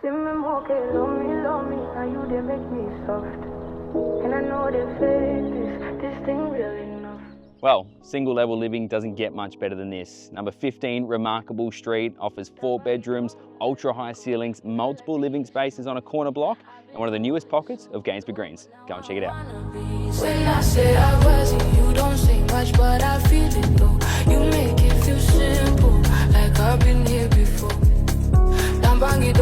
Love me, now you they make me soft. And I know they fake this thing real enough. Well, single level living doesn't get much better than this. Number 15, Remarkable Street, offers 4 bedrooms, ultra high ceilings, multiple living spaces on a corner block, and one of the newest pockets of Gainsborough Greens. Go and check it out. When I say I wasn't, you don't say much, but I feel it though. You make it feel simple, like I've been here before. Bang it